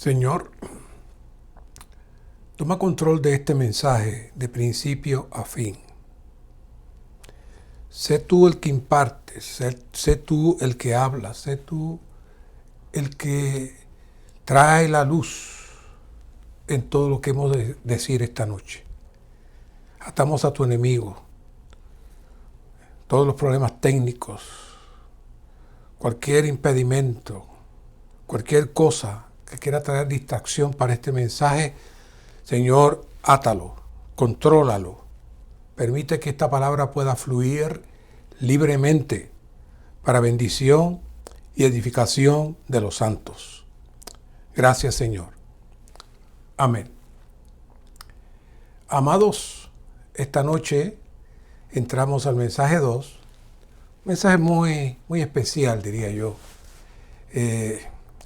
Señor, toma control de este mensaje de principio a fin. Sé tú el que impartes, sé tú el que habla, sé tú el que trae la luz en todo lo que hemos de decir esta noche. Atamos a tu enemigo, todos los problemas técnicos, cualquier impedimento, cualquier cosa que quiera traer distracción para este mensaje, Señor, átalo, contrólalo. Permite que esta palabra pueda fluir libremente para bendición y edificación de los santos. Gracias, Señor. Amén. Amados, esta noche entramos al mensaje 2. Un mensaje muy especial, diría yo.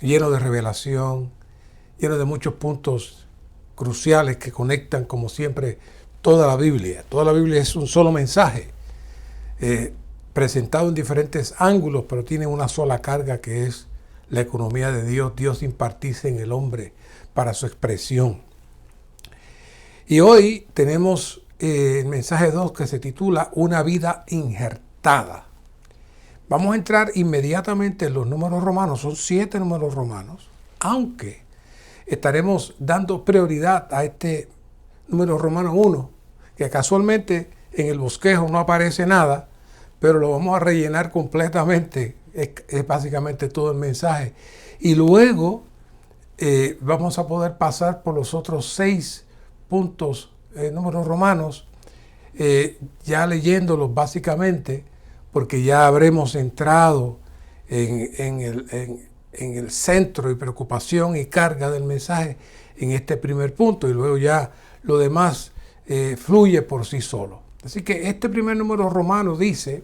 Lleno de revelación, lleno de muchos puntos cruciales que conectan, como siempre, toda la Biblia. Toda la Biblia es un solo mensaje, presentado en diferentes ángulos, pero tiene una sola carga, que es la economía de Dios, Dios impartirse en el hombre para su expresión. Y hoy tenemos el mensaje 2, que se titula Una vida injertada. Vamos a entrar inmediatamente en los números romanos. Son 7 números romanos, aunque estaremos dando prioridad a este número romano 1, que casualmente en el bosquejo no aparece nada, pero lo vamos a rellenar completamente. Es básicamente todo el mensaje. Y luego vamos a poder pasar por los otros 6 puntos, números romanos, ya leyéndolos básicamente, porque ya habremos entrado en el centro y preocupación y carga del mensaje en este primer punto, y luego ya lo demás fluye por sí solo. Así que este primer número romano dice: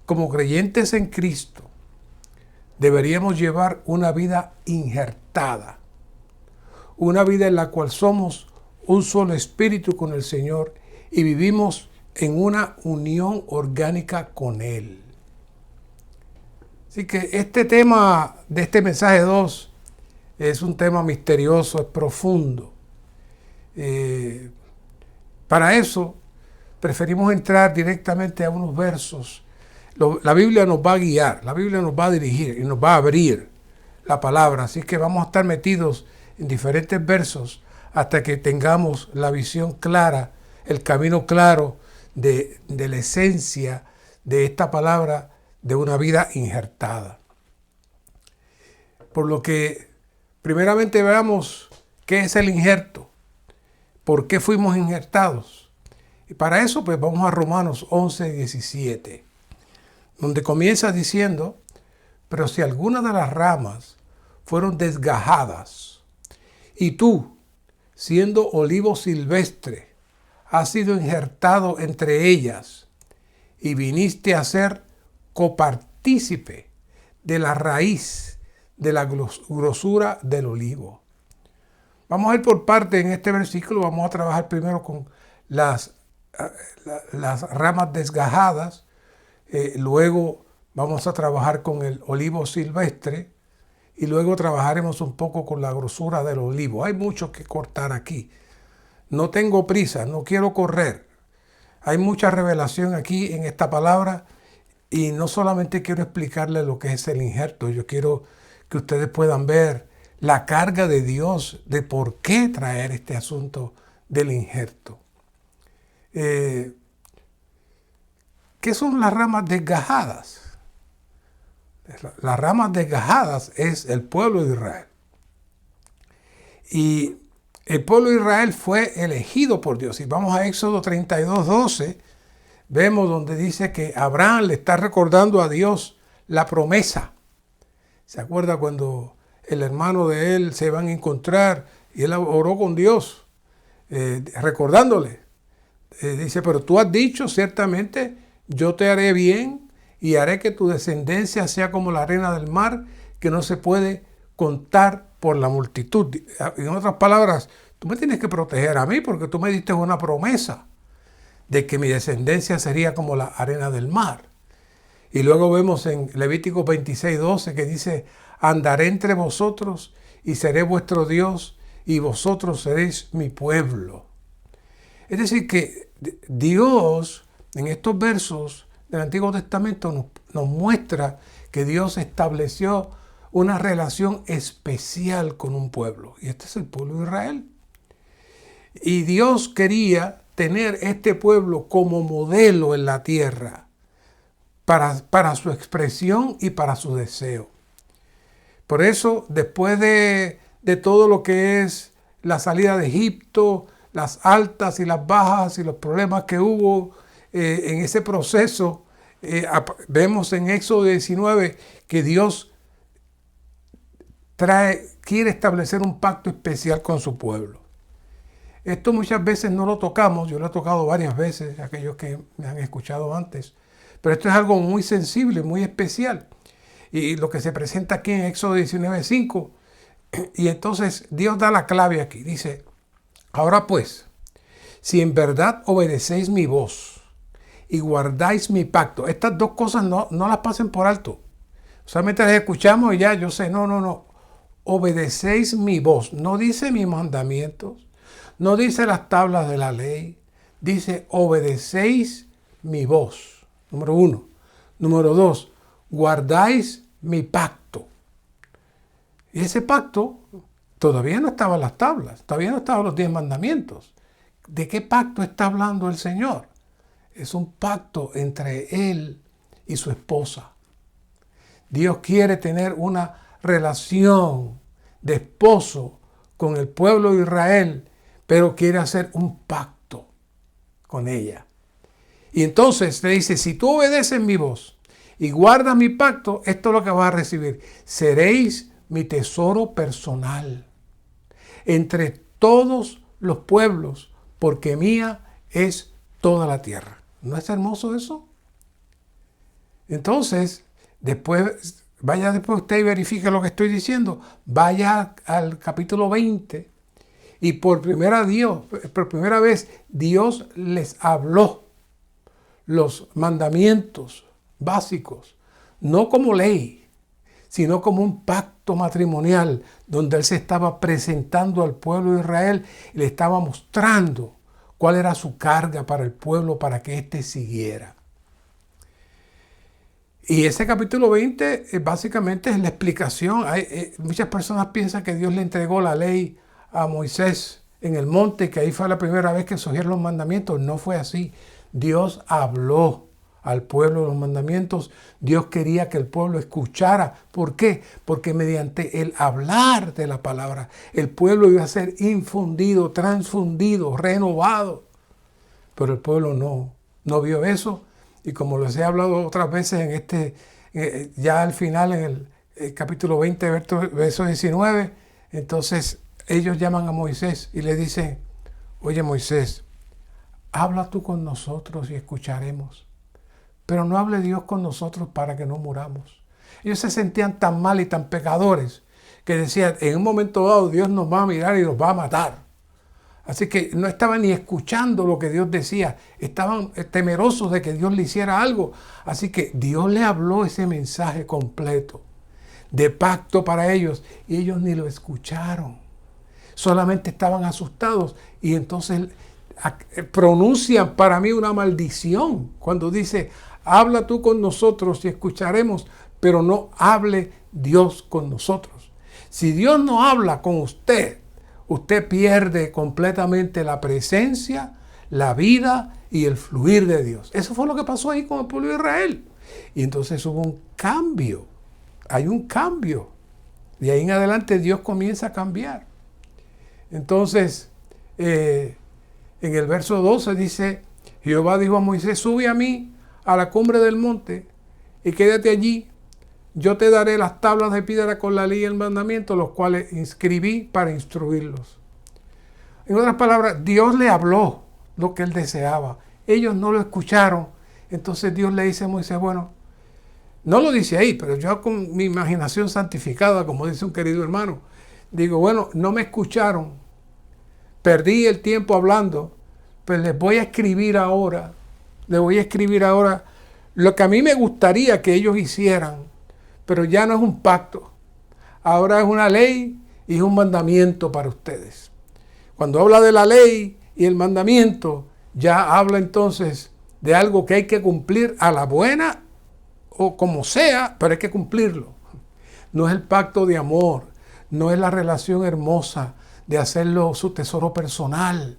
como creyentes en Cristo, deberíamos llevar una vida injertada, una vida en la cual somos un solo espíritu con el Señor y vivimos en una unión orgánica con Él. Así que este tema de este mensaje 2 es un tema misterioso, es profundo. Para eso preferimos entrar directamente a unos versos. La Biblia nos va a guiar, la Biblia nos va a dirigir y nos va a abrir la palabra. Así que vamos a estar metidos en diferentes versos hasta que tengamos la visión clara, el camino claro de la esencia de esta palabra, de una vida injertada. Por lo que primeramente veamos qué es el injerto, por qué fuimos injertados. Y para eso pues vamos a Romanos 11:17, donde comienza diciendo: pero si alguna de las ramas fueron desgajadas, y tú, siendo olivo silvestre, has sido injertado entre ellas, y viniste a ser copartícipe de la raíz de la grosura del olivo. Vamos a ir por parte en este versículo. Vamos a trabajar primero con las ramas desgajadas, luego vamos a trabajar con el olivo silvestre, y luego trabajaremos un poco con la grosura del olivo. Hay mucho que cortar aquí. No tengo prisa, no quiero correr. Hay mucha revelación aquí en esta palabra, y no solamente quiero explicarles lo que es el injerto. Yo quiero que ustedes puedan ver la carga de Dios de por qué traer este asunto del injerto. ¿Qué son las ramas desgajadas? Las ramas desgajadas es el pueblo de Israel. Y el pueblo de Israel fue elegido por Dios. Y vamos a Éxodo 32:12, vemos donde dice que Abraham le está recordando a Dios la promesa. ¿Se acuerda cuando el hermano de él se iban a encontrar y él oró con Dios, recordándole? Dice: pero tú has dicho, ciertamente yo te haré bien y haré que tu descendencia sea como la arena del mar, que no se puede contar por la multitud. En otras palabras, tú me tienes que proteger a mí, porque tú me diste una promesa de que mi descendencia sería como la arena del mar. Y luego vemos en Levítico 26:12 que dice: andaré entre vosotros y seré vuestro Dios, y vosotros seréis mi pueblo. Es decir, que Dios, en estos versos del Antiguo Testamento, nos muestra que Dios estableció una relación especial con un pueblo. Y este es el pueblo de Israel. Y Dios quería tener este pueblo como modelo en la tierra para su expresión y para su deseo. Por eso, después de todo lo que es la salida de Egipto, las altas y las bajas y los problemas que hubo en ese proceso, vemos en Éxodo 19 que Dios quiere establecer un pacto especial con su pueblo. Esto muchas veces no lo tocamos, yo lo he tocado varias veces, aquellos que me han escuchado antes, pero esto es algo muy sensible, muy especial. Y lo que se presenta aquí en Éxodo 19:5, y entonces Dios da la clave aquí, dice: ahora pues, si en verdad obedecéis mi voz y guardáis mi pacto, estas dos cosas no las pasen por alto. Solamente las escuchamos y ya, yo sé, no. Obedecéis mi voz, no dice mis mandamientos, no dice las tablas de la ley, dice obedecéis mi voz, número 1. Número 2, guardáis mi pacto. Y ese pacto todavía no estaban las tablas, todavía no estaban los 10 mandamientos. ¿De qué pacto está hablando el Señor? Es un pacto entre Él y su esposa. Dios quiere tener una relación de esposo con el pueblo de Israel, pero quiere hacer un pacto con ella. Y entonces le dice: si tú obedeces mi voz y guardas mi pacto, esto es lo que vas a recibir. Seréis mi tesoro personal entre todos los pueblos, porque mía es toda la tierra. ¿No es hermoso eso? Entonces, vaya después usted y verifique lo que estoy diciendo. Vaya al capítulo 20 y por primera vez Dios les habló los mandamientos básicos, no como ley, sino como un pacto matrimonial donde Él se estaba presentando al pueblo de Israel y le estaba mostrando cuál era su carga para el pueblo para que éste siguiera. Y ese capítulo 20 básicamente es la explicación. Muchas personas piensan que Dios le entregó la ley a Moisés en el monte, que ahí fue la primera vez que surgieron los mandamientos. No fue así. Dios habló al pueblo los mandamientos. Dios quería que el pueblo escuchara. ¿Por qué? Porque mediante el hablar de la palabra, el pueblo iba a ser infundido, transfundido, renovado. Pero el pueblo no vio eso. Y como les he hablado otras veces ya al final, en el capítulo 20, verso 19, entonces ellos llaman a Moisés y le dicen: oye Moisés, habla tú con nosotros y escucharemos, pero no hable Dios con nosotros para que no muramos. Ellos se sentían tan mal y tan pecadores que decían: en un momento dado Dios nos va a mirar y nos va a matar. Así que no estaban ni escuchando lo que Dios decía, estaban temerosos de que Dios le hiciera algo. Así que Dios le habló ese mensaje completo de pacto para ellos y ellos ni lo escucharon. Solamente estaban asustados y entonces pronuncian para mí una maldición cuando dice: habla tú con nosotros y escucharemos, pero no hable Dios con nosotros. Si Dios no habla con usted pierde completamente la presencia, la vida y el fluir de Dios. Eso fue lo que pasó ahí con el pueblo de Israel. Y entonces hubo un cambio. Hay un cambio. De ahí en adelante Dios comienza a cambiar. Entonces, en el verso 12 dice: Jehová dijo a Moisés: sube a mí a la cumbre del monte y quédate allí. Yo te daré las tablas de piedra con la ley y el mandamiento, los cuales inscribí para instruirlos. En otras palabras, Dios le habló lo que él deseaba. Ellos no lo escucharon. Entonces Dios le dice a Moisés: bueno, no lo dice ahí, pero yo con mi imaginación santificada, como dice un querido hermano, digo: bueno, no me escucharon. Perdí el tiempo hablando, pues les voy a escribir ahora. Les voy a escribir ahora lo que a mí me gustaría que ellos hicieran. Pero ya no es un pacto, ahora es una ley y es un mandamiento para ustedes. Cuando habla de la ley y el mandamiento, ya habla entonces de algo que hay que cumplir a la buena o como sea, pero hay que cumplirlo. No es el pacto de amor, no es la relación hermosa de hacerlo su tesoro personal.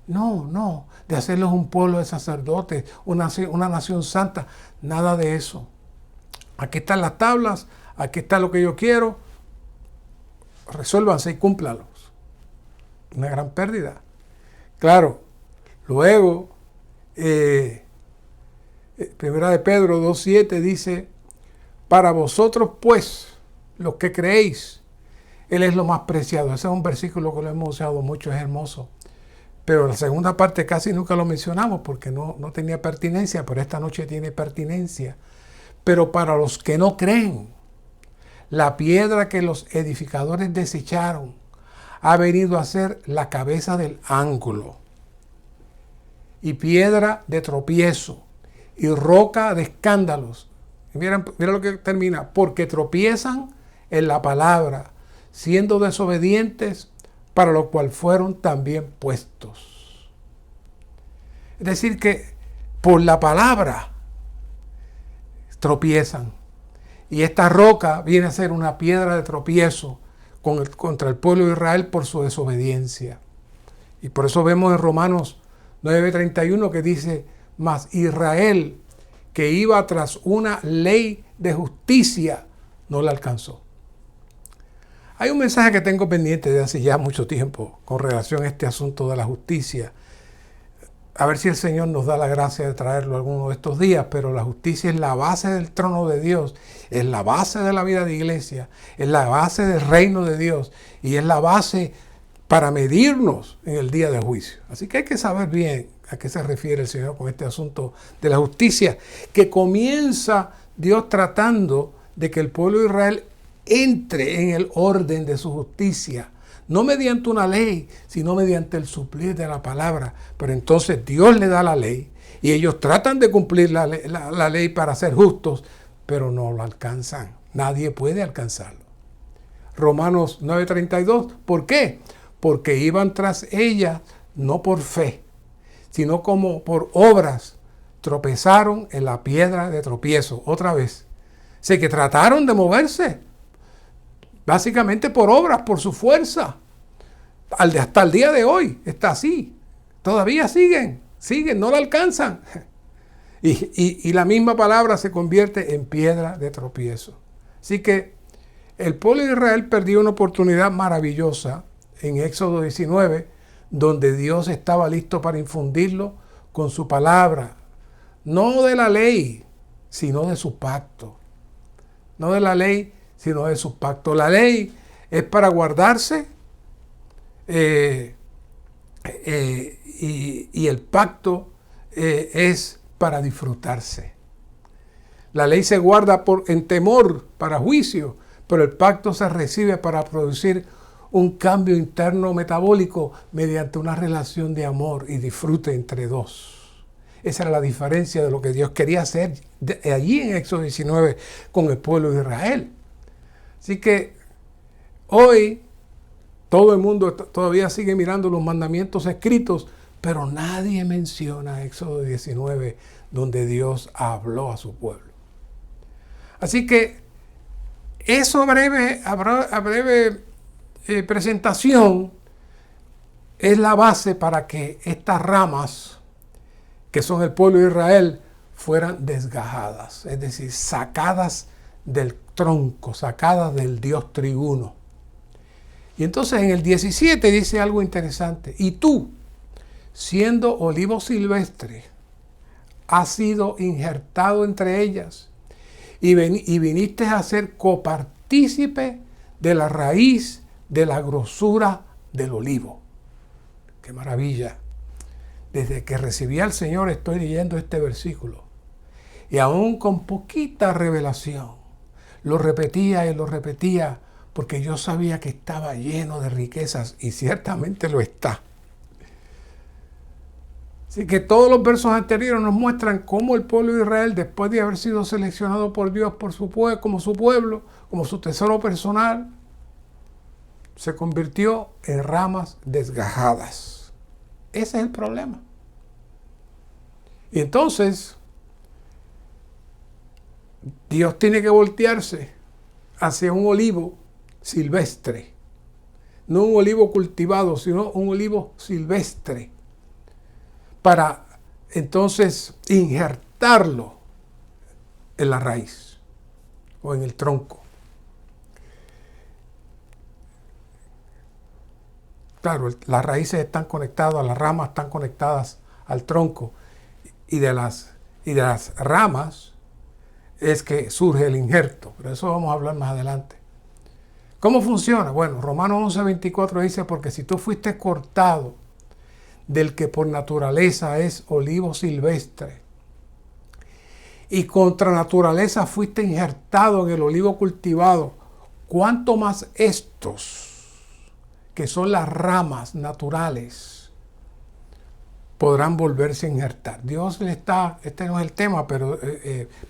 No, de hacerlos un pueblo de sacerdotes, una nación santa, nada de eso. Aquí están las tablas, aquí está lo que yo quiero, resuélvanse y cúmplalos. Una gran pérdida. Claro, luego, Primera de Pedro 2:7 dice, para vosotros pues, los que creéis, Él es lo más preciado. Ese es un versículo que lo hemos usado mucho, es hermoso. Pero la segunda parte casi nunca lo mencionamos porque no tenía pertinencia, pero esta noche tiene pertinencia. Pero para los que no creen, la piedra que los edificadores desecharon ha venido a ser la cabeza del ángulo y piedra de tropiezo y roca de escándalos. Y mira lo que termina, porque tropiezan en la palabra, siendo desobedientes, para lo cual fueron también puestos. Es decir, que por la palabra tropiezan. Y esta roca viene a ser una piedra de tropiezo contra el pueblo de Israel por su desobediencia. Y por eso vemos en Romanos 9:31 que dice, mas Israel, que iba tras una ley de justicia, no la alcanzó. Hay un mensaje que tengo pendiente de hace ya mucho tiempo con relación a este asunto de la justicia. A ver si el Señor nos da la gracia de traerlo alguno de estos días, pero la justicia es la base del trono de Dios, es la base de la vida de iglesia, es la base del reino de Dios y es la base para medirnos en el día del juicio. Así que hay que saber bien a qué se refiere el Señor con este asunto de la justicia, que comienza Dios tratando de que el pueblo de Israel entre en el orden de su justicia, no mediante una ley, sino mediante el suplir de la palabra. Pero entonces Dios le da la ley y ellos tratan de cumplir la ley para ser justos, pero no lo alcanzan. Nadie puede alcanzarlo. Romanos 9:32, ¿por qué? Porque iban tras ella no por fe, sino como por obras, tropezaron en la piedra de tropiezo. Otra vez, sé que trataron de moverse, básicamente por obras, por su fuerza. Hasta el día de hoy está así. Todavía siguen, no la alcanzan. Y la misma palabra se convierte en piedra de tropiezo. Así que el pueblo de Israel perdió una oportunidad maravillosa en Éxodo 19, donde Dios estaba listo para infundirlo con su palabra. No de la ley, sino de su pacto. No de la ley, sino de su pacto. La ley es para guardarse y el pacto es para disfrutarse. La ley se guarda en temor para juicio, pero el pacto se recibe para producir un cambio interno metabólico mediante una relación de amor y disfrute entre dos. Esa era la diferencia de lo que Dios quería hacer allí en Éxodo 19 con el pueblo de Israel. Así que hoy todo el mundo todavía sigue mirando los mandamientos escritos, pero nadie menciona Éxodo 19, donde Dios habló a su pueblo. Así que eso a breve presentación es la base para que estas ramas, que son el pueblo de Israel, fueran desgajadas, es decir, sacadas del tronco, sacadas del Dios triuno. Y entonces en el 17 dice algo interesante. Y tú, siendo olivo silvestre, has sido injertado entre ellas y viniste a ser copartícipe de la raíz de la grosura del olivo. ¡Qué maravilla! Desde que recibí al Señor estoy leyendo este versículo. Y aún con poquita revelación, lo repetía y lo repetía, porque yo sabía que estaba lleno de riquezas, y ciertamente lo está. Así que todos los versos anteriores nos muestran cómo el pueblo de Israel, después de haber sido seleccionado por Dios como su pueblo, como su tesoro personal, se convirtió en ramas desgajadas. Ese es el problema. Y entonces, Dios tiene que voltearse hacia un olivo silvestre. No un olivo cultivado, sino un olivo silvestre. Para entonces injertarlo en la raíz o en el tronco. Claro, las raíces están conectadas, las ramas están conectadas al tronco. Y de las ramas es que surge el injerto. Pero eso vamos a hablar más adelante. ¿Cómo funciona? Bueno, Romanos 11:24 dice, porque si tú fuiste cortado del que por naturaleza es olivo silvestre, y contra naturaleza fuiste injertado en el olivo cultivado, ¿cuánto más estos, que son las ramas naturales, podrán volverse a injertar? Dios le está, este no es el tema, pero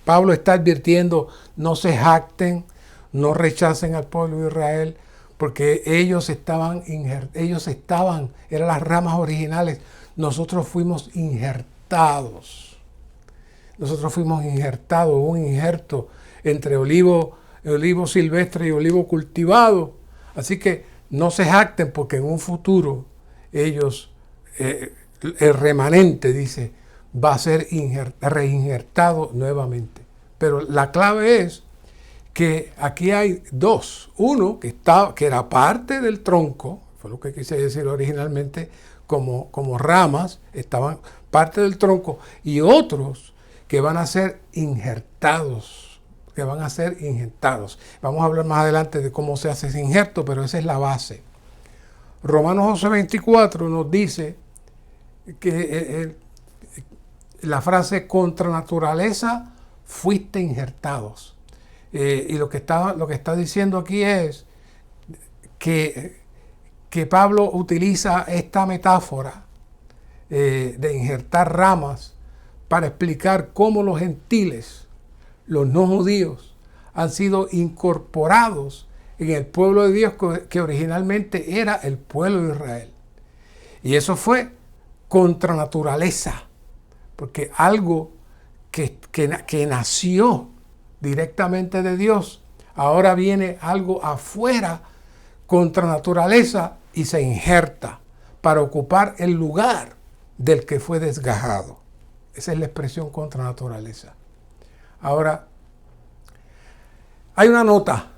Pablo está advirtiendo, no se jacten, no rechacen al pueblo de Israel, porque ellos estaban, eran las ramas originales. Nosotros fuimos injertados. Un injerto entre olivo silvestre y olivo cultivado. Así que no se jacten, porque en un futuro ellos, el remanente, dice, va a ser reinjertado nuevamente. Pero la clave es que aquí hay dos. Uno que era parte del tronco, fue lo que quise decir originalmente, como ramas, estaban parte del tronco, y otros que van a ser injertados, Vamos a hablar más adelante de cómo se hace ese injerto, pero esa es la base. Romanos 11:24 nos dice que la frase contra naturaleza fuiste injertados. Y lo que está diciendo aquí es que Pablo utiliza esta metáfora de injertar ramas para explicar cómo los gentiles, los no judíos, han sido incorporados en el pueblo de Dios que originalmente era el pueblo de Israel. Y eso fue contra naturaleza, porque algo que nació directamente de Dios, ahora viene algo afuera contra naturaleza y se injerta para ocupar el lugar del que fue desgajado. Esa es la expresión contra naturaleza. Ahora, hay una nota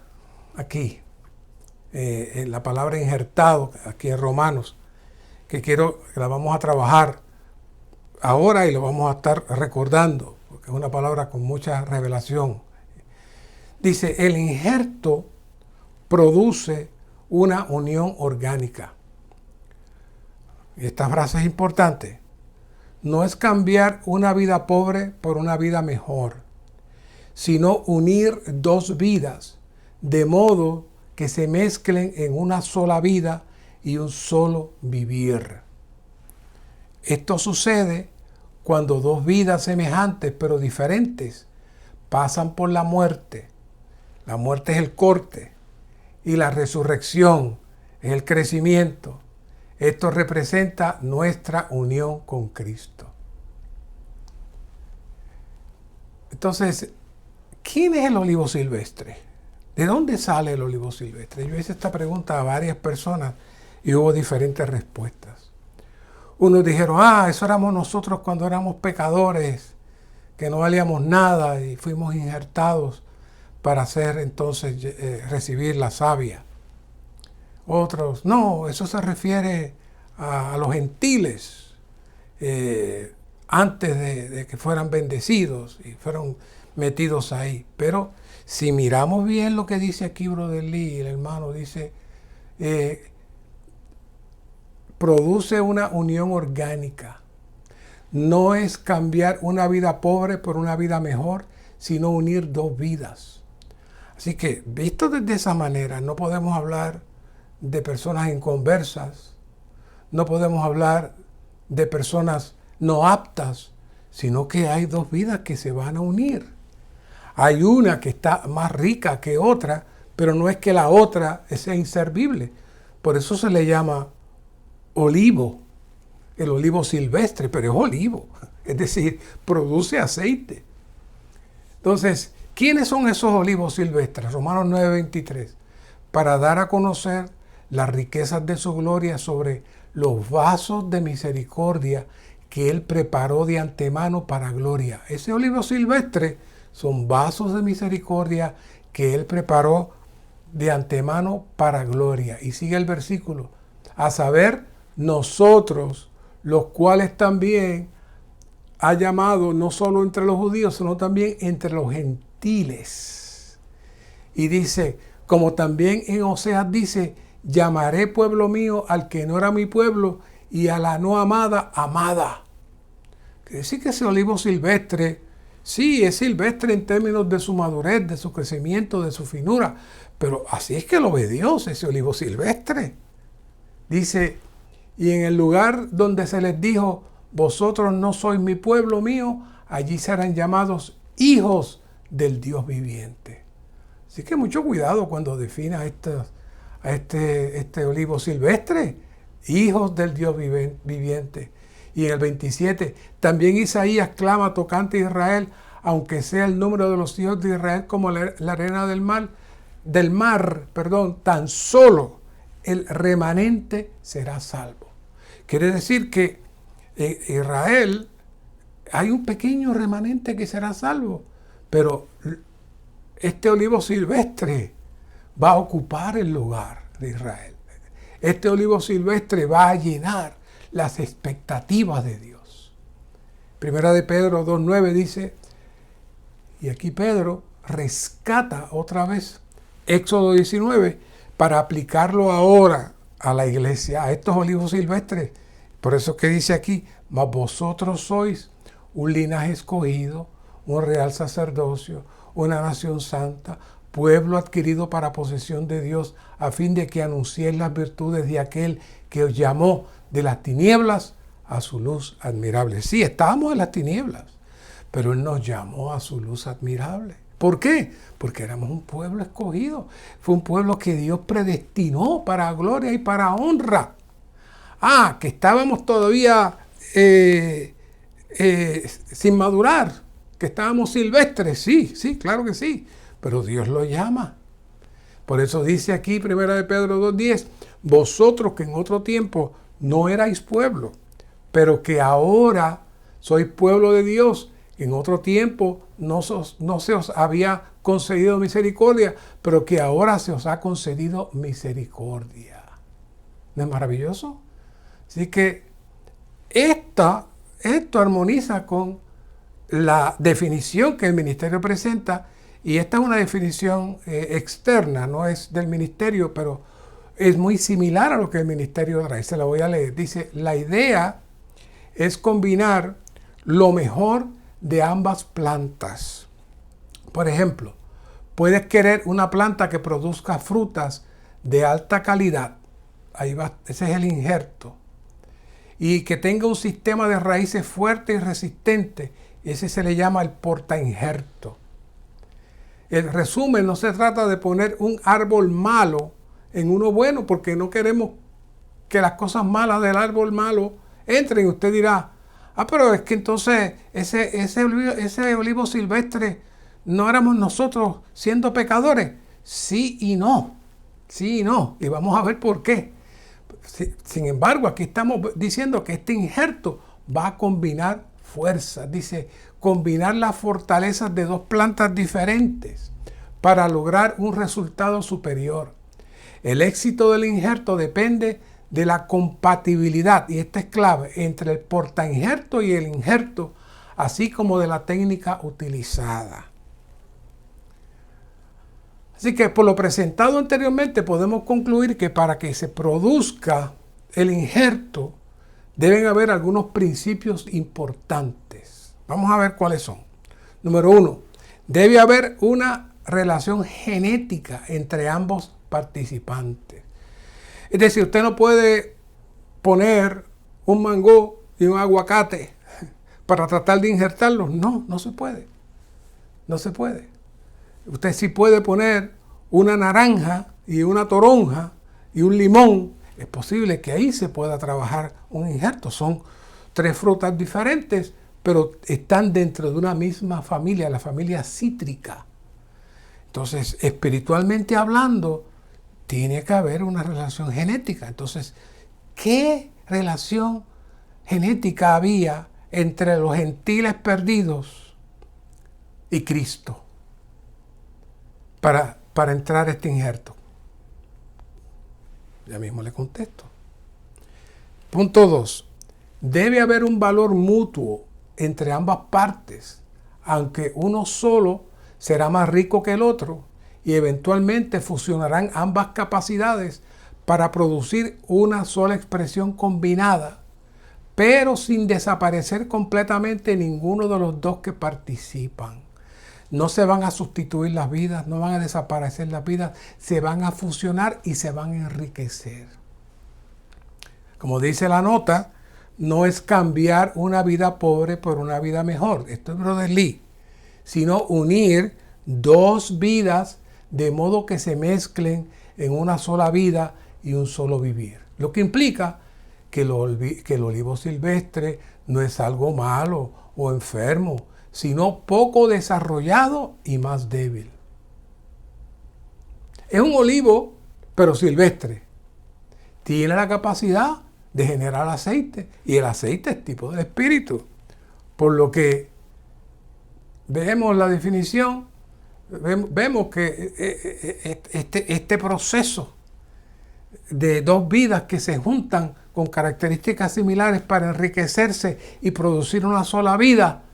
aquí, en la palabra injertado, aquí en Romanos, que la vamos a trabajar ahora y lo vamos a estar recordando, porque es una palabra con mucha revelación. Dice, el injerto produce una unión orgánica. Y esta frase es importante. No es cambiar una vida pobre por una vida mejor, sino unir dos vidas, de modo que se mezclen en una sola vida y un solo vivir. Esto sucede cuando dos vidas semejantes pero diferentes pasan por la muerte. La muerte es el corte y la resurrección es el crecimiento. Esto representa nuestra unión con Cristo. Entonces, ¿quién es el olivo silvestre? ¿De dónde sale el olivo silvestre? Yo hice esta pregunta a varias personas y hubo diferentes respuestas. Unos dijeron, eso éramos nosotros cuando éramos pecadores, que no valíamos nada y fuimos injertados para hacer entonces recibir la savia. Otros, no, eso se refiere a los gentiles antes de que fueran bendecidos y fueron metidos ahí. Pero si miramos bien lo que dice aquí Brother Lee, el hermano dice, produce una unión orgánica. No es cambiar una vida pobre por una vida mejor, sino unir dos vidas. Así que, visto desde esa manera, no podemos hablar de personas inconversas, no podemos hablar de personas no aptas, sino que hay dos vidas que se van a unir. Hay una que está más rica que otra, pero no es que la otra sea inservible. Por eso se le llama olivo, el olivo silvestre, pero es olivo. Es decir, produce aceite. Entonces, ¿quiénes son esos olivos silvestres? Romanos 9:23. Para dar a conocer las riquezas de su gloria sobre los vasos de misericordia que Él preparó de antemano para gloria. Ese olivo silvestre son vasos de misericordia que Él preparó de antemano para gloria. Y sigue el versículo. A saber, nosotros, los cuales también ha llamado no solo entre los judíos, sino también entre los gentiles. Y dice, como también en Oseas dice, llamaré pueblo mío al que no era mi pueblo y a la no amada, amada. Quiere decir que ese olivo silvestre, sí, es silvestre en términos de su madurez, de su crecimiento, de su finura, pero así es que lo ve Dios, ese olivo silvestre. Dice, y en el lugar donde se les dijo, vosotros no sois mi pueblo mío, allí serán llamados hijos del Dios viviente. Así que mucho cuidado cuando defina este olivo silvestre, hijos del Dios viviente. Y en el 27, también Isaías clama tocante a Israel, aunque sea el número de los hijos de Israel como la arena del mar, tan solo el remanente será salvo. Quiere decir que en Israel hay un pequeño remanente que será salvo, pero este olivo silvestre va a ocupar el lugar de Israel. Este olivo silvestre va a llenar las expectativas de Dios. Primera de Pedro 2:9 dice, y aquí Pedro rescata otra vez Éxodo 19 para aplicarlo ahora a la iglesia, a estos olivos silvestres. Por eso que dice aquí, mas vosotros sois un linaje escogido, un real sacerdocio, una nación santa, pueblo adquirido para posesión de Dios, a fin de que anunciéis las virtudes de aquel que os llamó de las tinieblas a su luz admirable. Sí, estábamos en las tinieblas, pero Él nos llamó a su luz admirable. ¿Por qué? Porque éramos un pueblo escogido. Fue un pueblo que Dios predestinó para gloria y para honra. Que estábamos todavía sin madurar, que estábamos silvestres, sí, claro que sí, pero Dios lo llama. Por eso dice aquí, 1 de Pedro 2:10, vosotros que en otro tiempo no erais pueblo, pero que ahora sois pueblo de Dios, en otro tiempo no se os había concedido misericordia, pero que ahora se os ha concedido misericordia. ¿No es maravilloso? Así que esto armoniza con la definición que el ministerio presenta, y esta es una definición externa, no es del ministerio, pero es muy similar a lo que el ministerio trae. Se la voy a leer. Dice, la idea es combinar lo mejor de ambas plantas. Por ejemplo, puedes querer una planta que produzca frutas de alta calidad. Ahí va, ese es el injerto. Y que tenga un sistema de raíces fuerte y resistente. Ese se le llama el portainjerto. El resumen, no se trata de poner un árbol malo en uno bueno, porque no queremos que las cosas malas del árbol malo entren. Usted dirá, pero es que entonces ese olivo silvestre no éramos nosotros siendo pecadores. Sí y no. Y vamos a ver por qué. Sin embargo, aquí estamos diciendo que este injerto va a combinar fuerzas. Dice, combinar las fortalezas de dos plantas diferentes para lograr un resultado superior. El éxito del injerto depende de la compatibilidad, y esta es clave, entre el portainjerto y el injerto, así como de la técnica utilizada. Así que por lo presentado anteriormente podemos concluir que para que se produzca el injerto deben haber algunos principios importantes. Vamos a ver cuáles son. Número 1, debe haber una relación genética entre ambos participantes. Es decir, usted no puede poner un mango y un aguacate para tratar de injertarlos. No se puede. No se puede. Usted sí puede poner una naranja y una toronja y un limón, es posible que ahí se pueda trabajar un injerto. Son 3 frutas diferentes, pero están dentro de una misma familia, la familia cítrica. Entonces, espiritualmente hablando, tiene que haber una relación genética. Entonces, ¿qué relación genética había entre los gentiles perdidos y Cristo para entrar a este injerto? Ya mismo le contesto. Punto 2. Debe haber un valor mutuo entre ambas partes, aunque uno solo será más rico que el otro y eventualmente fusionarán ambas capacidades para producir una sola expresión combinada, pero sin desaparecer completamente ninguno de los dos que participan. No se van a sustituir las vidas, no van a desaparecer las vidas, se van a fusionar y se van a enriquecer. Como dice la nota, no es cambiar una vida pobre por una vida mejor. Esto es Brother Lee. Sino unir 2 vidas de modo que se mezclen en una sola vida y un solo vivir. Lo que implica que el olivo silvestre no es algo malo o enfermo, sino poco desarrollado y más débil. Es un olivo, pero silvestre. Tiene la capacidad de generar aceite, y el aceite es tipo del espíritu. Por lo que vemos la definición, vemos que este proceso de 2 vidas que se juntan con características similares para enriquecerse y producir una sola vida,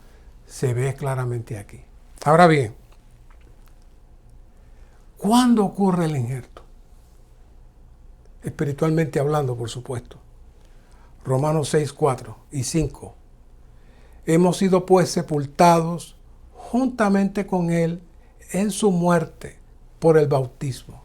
se ve claramente aquí. Ahora bien, ¿cuándo ocurre el injerto? Espiritualmente hablando, por supuesto. Romanos 6, 4 y 5. Hemos sido pues sepultados juntamente con Él en su muerte por el bautismo,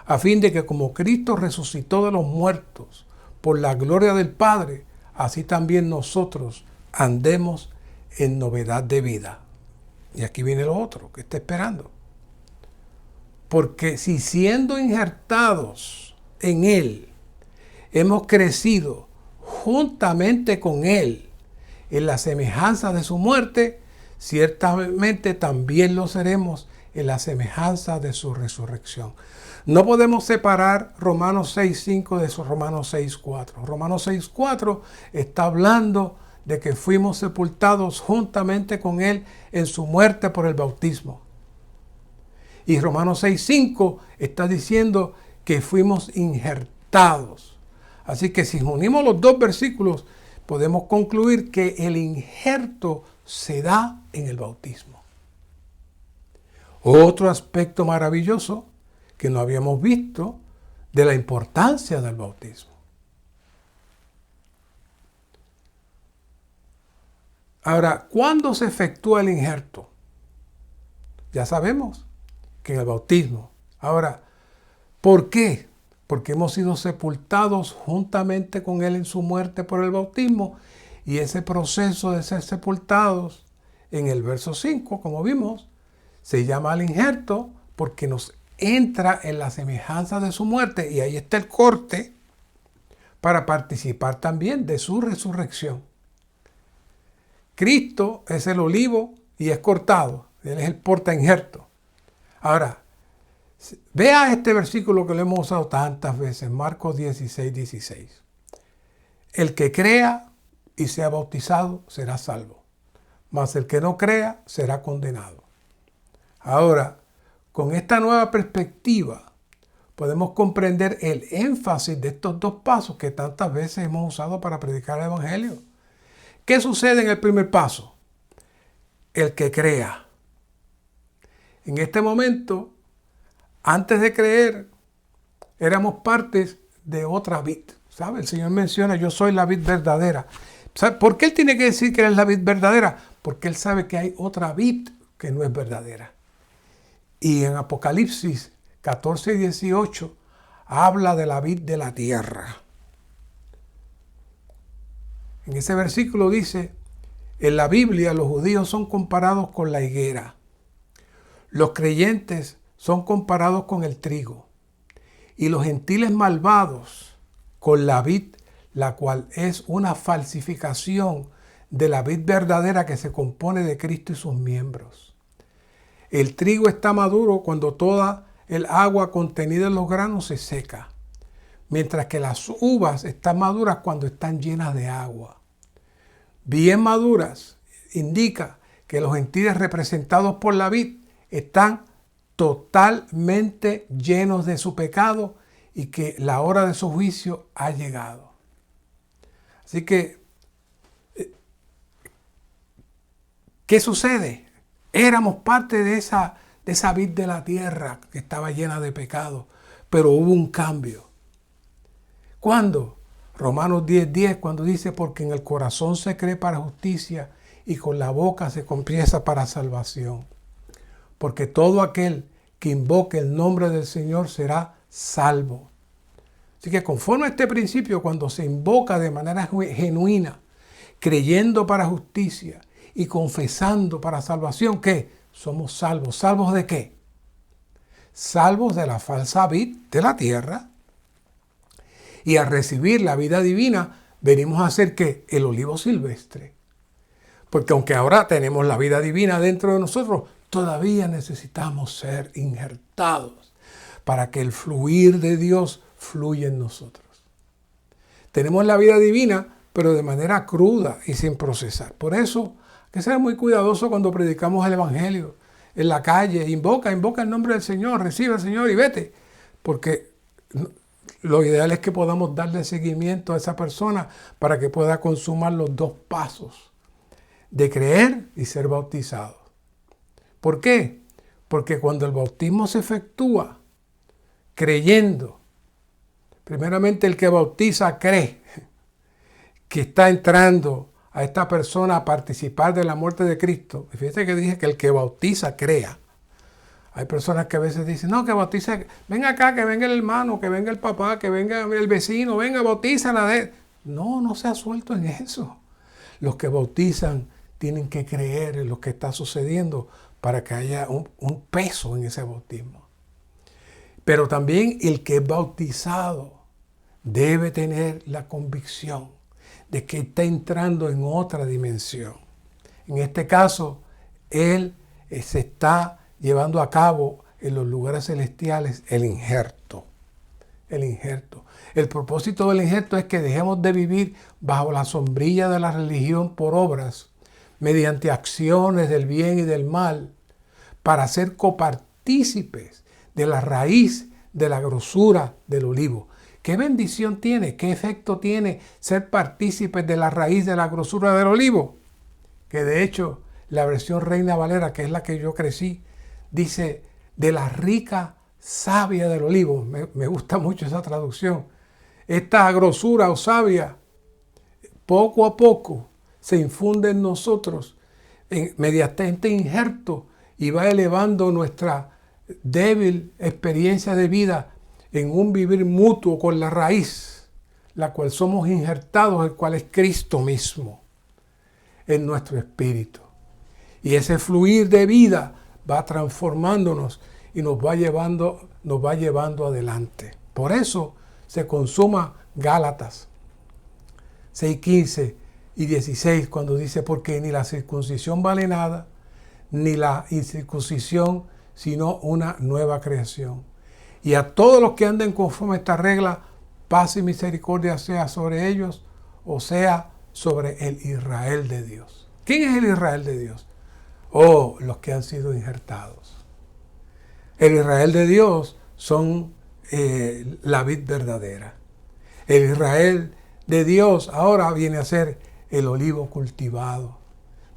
a fin de que como Cristo resucitó de los muertos por la gloria del Padre, así también nosotros andemos en novedad de vida. Y aquí viene lo otro que está esperando. Porque si siendo injertados en Él, hemos crecido juntamente con Él en la semejanza de su muerte, ciertamente también lo seremos en la semejanza de su resurrección. No podemos separar Romanos 6.5 de Romanos 6.4. Romanos 6.4 está hablando de que fuimos sepultados juntamente con Él en su muerte por el bautismo. Y Romanos 6.5 está diciendo que fuimos injertados. Así que si unimos los 2 versículos, podemos concluir que el injerto se da en el bautismo. Otro aspecto maravilloso que no habíamos visto de la importancia del bautismo. Ahora, ¿cuándo se efectúa el injerto? Ya sabemos que en el bautismo. Ahora, ¿por qué? Porque hemos sido sepultados juntamente con Él en su muerte por el bautismo, y ese proceso de ser sepultados en el verso 5, como vimos, se llama el injerto porque nos entra en la semejanza de su muerte, y ahí está el corte para participar también de su resurrección. Cristo es el olivo y es cortado, Él es el porta injerto. Ahora, vea este versículo que lo hemos usado tantas veces, Marcos 16:16. El que crea y sea bautizado será salvo, mas el que no crea será condenado. Ahora, con esta nueva perspectiva, podemos comprender el énfasis de estos 2 pasos que tantas veces hemos usado para predicar el Evangelio. ¿Qué sucede en el primer paso? El que crea. En este momento, antes de creer, éramos partes de otra vid. ¿Sabe? El Señor menciona, yo soy la vid verdadera. ¿Sabe por qué Él tiene que decir que Él es la vid verdadera? Porque Él sabe que hay otra vid que no es verdadera. Y en Apocalipsis 14 y 18 habla de la vid de la tierra. En ese versículo dice, en la Biblia los judíos son comparados con la higuera. Los creyentes son comparados con el trigo. y los gentiles malvados con la vid, la cual es una falsificación de la vid verdadera que se compone de Cristo y sus miembros. El trigo está maduro cuando toda el agua contenida en los granos se seca, mientras que las uvas están maduras cuando están llenas de agua. Bien maduras indica que los gentiles representados por la vid están totalmente llenos de su pecado y que la hora de su juicio ha llegado. Así que, ¿qué sucede? Éramos parte de esa vid de la tierra que estaba llena de pecado, pero hubo un cambio. ¿Cuándo? Romanos 10:10, cuando dice, porque en el corazón se cree para justicia y con la boca se confiesa para salvación. Porque todo aquel que invoque el nombre del Señor será salvo. Así que conforme a este principio, cuando se invoca de manera genuina, creyendo para justicia y confesando para salvación, ¿qué? Somos salvos. ¿Salvos de qué? Salvos de la falsa vid de la tierra. Y al recibir la vida divina, venimos a ser ¿qué? El olivo silvestre. Porque aunque ahora tenemos la vida divina dentro de nosotros, todavía necesitamos ser injertados para que el fluir de Dios fluya en nosotros. Tenemos la vida divina, pero de manera cruda y sin procesar. Por eso, hay que ser muy cuidadoso cuando predicamos el Evangelio en la calle. Invoca el nombre del Señor, recibe al Señor y vete. Porque lo ideal es que podamos darle seguimiento a esa persona para que pueda consumar los 2 pasos de creer y ser bautizado. ¿Por qué? Porque cuando el bautismo se efectúa creyendo, primeramente el que bautiza cree que está entrando a esta persona a participar de la muerte de Cristo. Y fíjate que dije que el que bautiza crea. Hay personas que a veces dicen, no, que bautiza, venga acá, que venga el hermano, que venga el papá, que venga el vecino, venga, bautízala. No se ha suelto en eso. Los que bautizan tienen que creer en lo que está sucediendo para que haya un peso en ese bautismo. Pero también el que es bautizado debe tener la convicción de que está entrando en otra dimensión. En este caso, él se está llevando a cabo en los lugares celestiales el injerto. El injerto. El propósito del injerto es que dejemos de vivir bajo la sombrilla de la religión por obras, mediante acciones del bien y del mal, para ser copartícipes de la raíz de la grosura del olivo. ¿Qué bendición tiene? ¿Qué efecto tiene ser partícipes de la raíz de la grosura del olivo? Que de hecho, la versión Reina Valera, que es la que yo crecí, dice, de la rica savia del olivo. Me gusta mucho esa traducción. Esta grosura o savia, poco a poco, se infunde en nosotros mediante este injerto y va elevando nuestra débil experiencia de vida en un vivir mutuo con la raíz, la cual somos injertados, el cual es Cristo mismo, en nuestro espíritu. Y ese fluir de vida va transformándonos y nos va llevando adelante. Por eso se consuma Gálatas 6:15 y 16, cuando dice, porque ni la circuncisión vale nada, ni la incircuncisión, sino una nueva creación. Y a todos los que anden conforme a esta regla, paz y misericordia sea sobre ellos, o sea, sobre el Israel de Dios. ¿Quién es el Israel de Dios? Los que han sido injertados. El Israel de Dios son la vid verdadera. El Israel de Dios ahora viene a ser el olivo cultivado.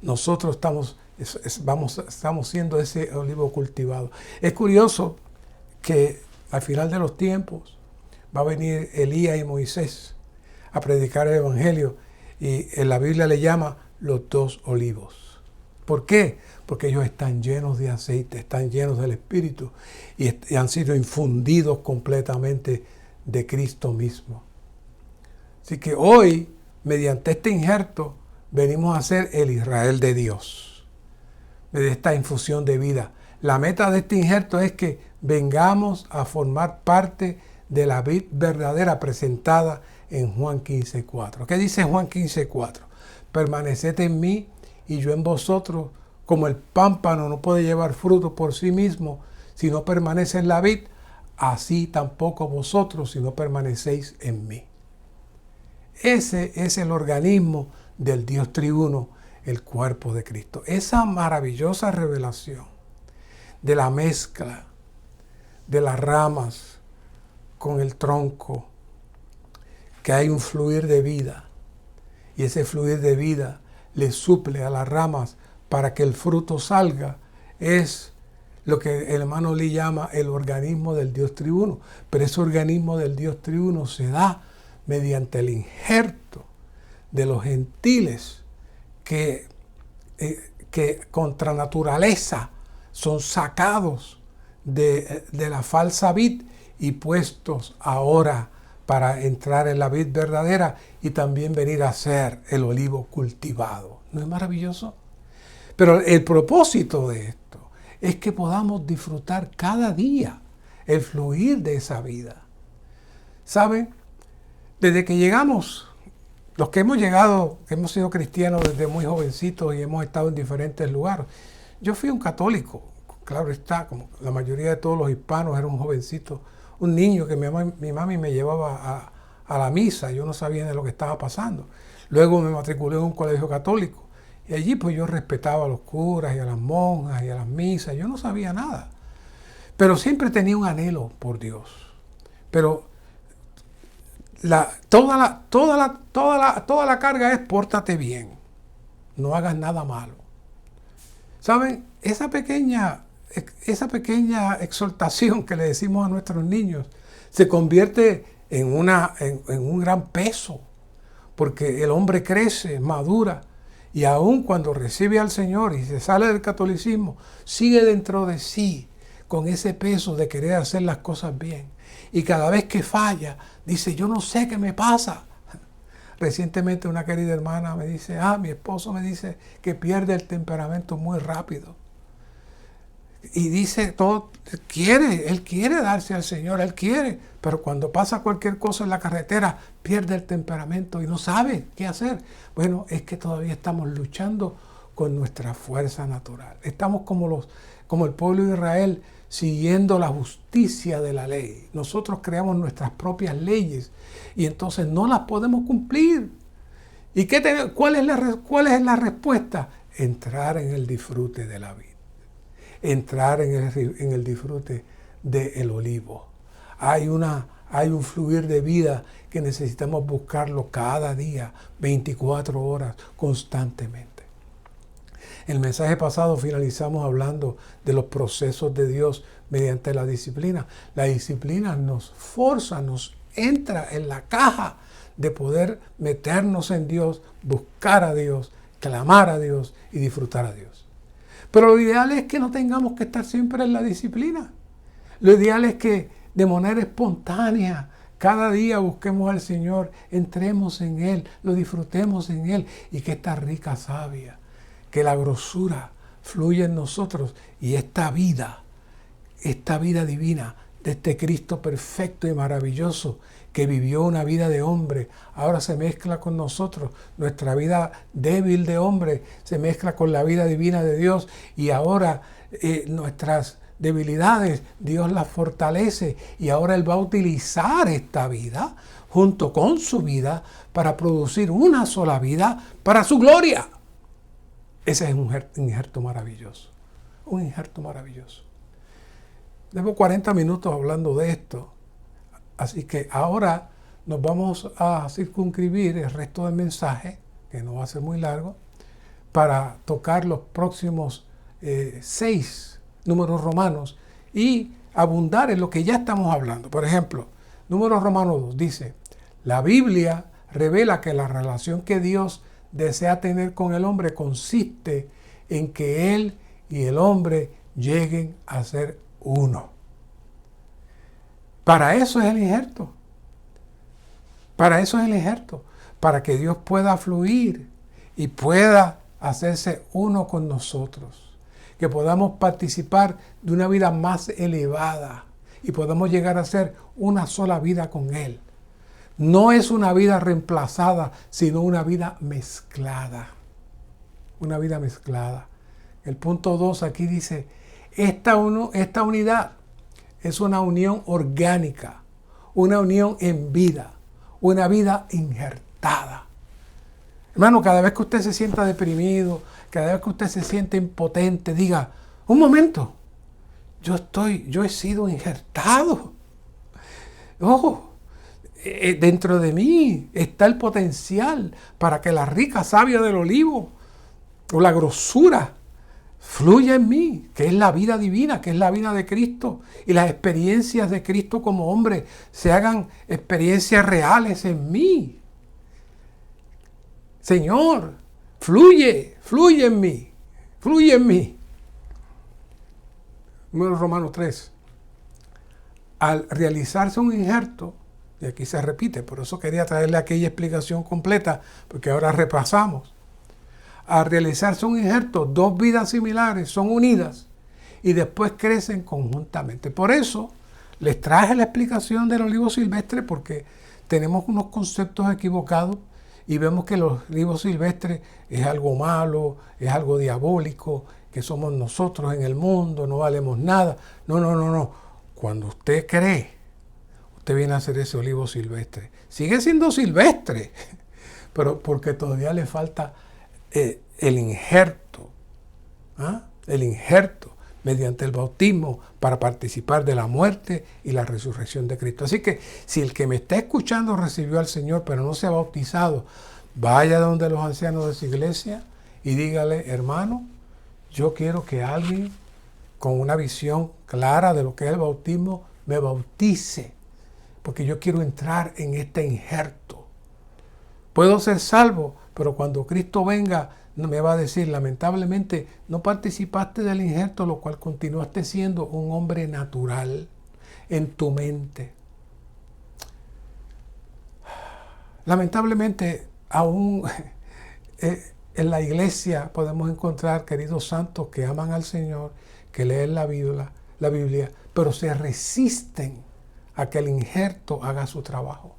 Nosotros estamos siendo ese olivo cultivado. Es curioso que al final de los tiempos va a venir Elías y Moisés a predicar el Evangelio, y en la Biblia le llama los 2 olivos. ¿Por qué? Porque ellos están llenos de aceite, están llenos del Espíritu y han sido infundidos completamente de Cristo mismo. Así que hoy, mediante este injerto, venimos a ser el Israel de Dios, de esta infusión de vida. La meta de este injerto es que vengamos a formar parte de la vid verdadera presentada en Juan 15:4. ¿Qué dice Juan 15:4? Permaneced en mí y yo en vosotros, como el pámpano no puede llevar fruto por sí mismo si no permanece en la vid, así tampoco vosotros si no permanecéis en mí. Ese es el organismo del Dios triuno, el cuerpo de Cristo. Esa maravillosa revelación de la mezcla de las ramas con el tronco, que hay un fluir de vida, y ese fluir de vida le suple a las ramas para que el fruto salga, es lo que el hermano Lee llama el organismo del Dios triuno. Pero ese organismo del Dios triuno se da mediante el injerto de los gentiles que contra naturaleza son sacados de la falsa vid y puestos ahora para entrar en la vid verdadera y también venir a ser el olivo cultivado. ¿No es maravilloso? Pero el propósito de esto es que podamos disfrutar cada día el fluir de esa vida. ¿Saben? Desde que llegamos, los que hemos llegado, que hemos sido cristianos desde muy jovencitos y hemos estado en diferentes lugares, yo fui un católico, claro está, como la mayoría de todos los hispanos, era un jovencito, un niño que mi mami me llevaba a la misa, yo no sabía de lo que estaba pasando. Luego me matriculé en un colegio católico y allí pues yo respetaba a los curas y a las monjas y a las misas, yo no sabía nada. Pero siempre tenía un anhelo por Dios. Pero toda la carga es pórtate bien, no hagas nada malo. ¿Saben? Esa pequeña exhortación que le decimos a nuestros niños se convierte en un gran peso, porque el hombre crece, madura, y aun cuando recibe al Señor y se sale del catolicismo, sigue dentro de sí con ese peso de querer hacer las cosas bien. Y cada vez que falla, dice, yo no sé qué me pasa. Recientemente una querida hermana me dice, mi esposo me dice que pierde el temperamento muy rápido. Y dice, él quiere darse al Señor, él quiere, pero cuando pasa cualquier cosa en la carretera, pierde el temperamento y no sabe qué hacer. Bueno, es que todavía estamos luchando con nuestra fuerza natural. Estamos como el pueblo de Israel, siguiendo la justicia de la ley. Nosotros creamos nuestras propias leyes y entonces no las podemos cumplir. ¿Y cuál es la respuesta? Entrar en el disfrute de la vida. Entrar en el disfrute del olivo. Hay un fluir de vida que necesitamos buscarlo cada día, 24 horas, constantemente. En el mensaje pasado finalizamos hablando de los procesos de Dios mediante la disciplina. La disciplina nos forza, nos entra en la caja de poder meternos en Dios, buscar a Dios, clamar a Dios y disfrutar a Dios. Pero lo ideal es que no tengamos que estar siempre en la disciplina. Lo ideal es que de manera espontánea, cada día busquemos al Señor, entremos en Él, lo disfrutemos en Él y que esta rica savia, que la grosura fluya en nosotros y esta vida divina de este Cristo perfecto y maravilloso que vivió una vida de hombre, ahora se mezcla con nosotros. Nuestra vida débil de hombre se mezcla con la vida divina de Dios y ahora nuestras debilidades Dios las fortalece y ahora Él va a utilizar esta vida junto con su vida para producir una sola vida para su gloria. Ese es un injerto maravilloso, un injerto maravilloso. Llevo 40 minutos hablando de esto, así que ahora nos vamos a circunscribir el resto del mensaje, que no va a ser muy largo, para tocar los próximos 6 números romanos y abundar en lo que ya estamos hablando. Por ejemplo, número romano 2 dice, la Biblia revela que la relación que Dios desea tener con el hombre consiste en que él y el hombre lleguen a ser uno. Para eso es el injerto. Para eso es el injerto. Para que Dios pueda fluir y pueda hacerse uno con nosotros. Que podamos participar de una vida más elevada. y podemos llegar a ser una sola vida con Él. No es una vida reemplazada, sino una vida mezclada. Una vida mezclada. El punto 2 aquí dice, esta unidad es una unión orgánica, una unión en vida, una vida injertada. Hermano, cada vez que usted se sienta deprimido, cada vez que usted se siente impotente, diga, un momento, yo he sido injertado. Ojo, dentro de mí está el potencial para que la rica savia del olivo o la grosura fluya en mí, que es la vida divina, que es la vida de Cristo, y las experiencias de Cristo como hombre se hagan experiencias reales en mí. Señor, fluye en mí, fluye en mí. Número Romanos 3. Al realizarse un injerto, y aquí se repite, por eso quería traerle aquella explicación completa, porque ahora repasamos. Al realizarse un injerto, dos vidas similares son unidas y después crecen conjuntamente. Por eso les traje la explicación del olivo silvestre, porque tenemos unos conceptos equivocados y vemos que los olivos silvestres es algo malo, es algo diabólico, que somos nosotros en el mundo, no valemos nada. No. Cuando usted cree, usted viene a hacer ese olivo silvestre. Sigue siendo silvestre, pero porque todavía le falta el injerto. El injerto mediante el bautismo para participar de la muerte y la resurrección de Cristo. Así que si el que me está escuchando recibió al Señor pero no se ha bautizado, vaya donde los ancianos de su iglesia y dígale, hermano, yo quiero que alguien con una visión clara de lo que es el bautismo me bautice, porque yo quiero entrar en este injerto. Puedo ser salvo, pero cuando Cristo venga me va a decir, lamentablemente no participaste del injerto, lo cual continuaste siendo un hombre natural en tu mente. Lamentablemente aún en la iglesia podemos encontrar queridos santos que aman al Señor, que leen la Biblia, pero se resisten a que el injerto haga su trabajo.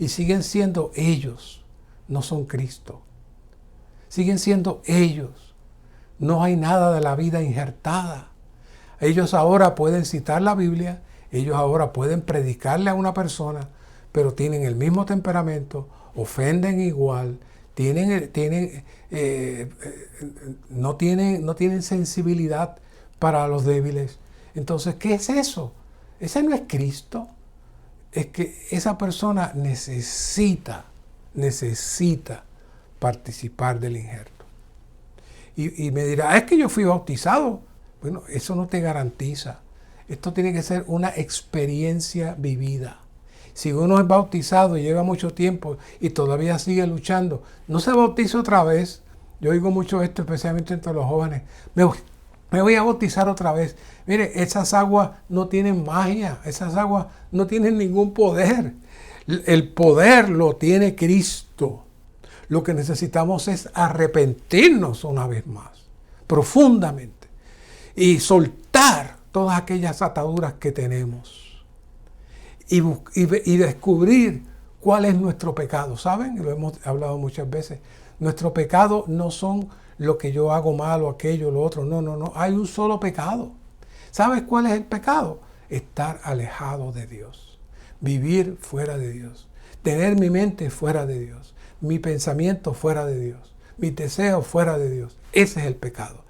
Y siguen siendo ellos, no son Cristo. Siguen siendo ellos. No hay nada de la vida injertada. Ellos ahora pueden citar la Biblia, ellos ahora pueden predicarle a una persona, pero tienen el mismo temperamento, ofenden igual, no tienen sensibilidad para los débiles. Entonces, ¿qué es eso? Ese no es Cristo. Es que esa persona necesita participar del injerto. Y me dirá, es que yo fui bautizado. Bueno, eso no te garantiza. Esto tiene que ser una experiencia vivida. Si uno es bautizado y lleva mucho tiempo y todavía sigue luchando, no se bautice otra vez. Yo oigo mucho esto, especialmente entre los jóvenes. Me voy a bautizar otra vez. Mire, esas aguas no tienen magia, esas aguas no tienen ningún poder. El poder lo tiene Cristo. Lo que necesitamos es arrepentirnos una vez más, profundamente, y soltar todas aquellas ataduras que tenemos y descubrir cuál es nuestro pecado. ¿Saben? Lo hemos hablado muchas veces. Nuestro pecado no son lo que yo hago malo, aquello, lo otro. No. Hay un solo pecado. ¿Sabes cuál es el pecado? Estar alejado de Dios. Vivir fuera de Dios. Tener mi mente fuera de Dios. Mi pensamiento fuera de Dios. Mi deseo fuera de Dios. Ese es el pecado.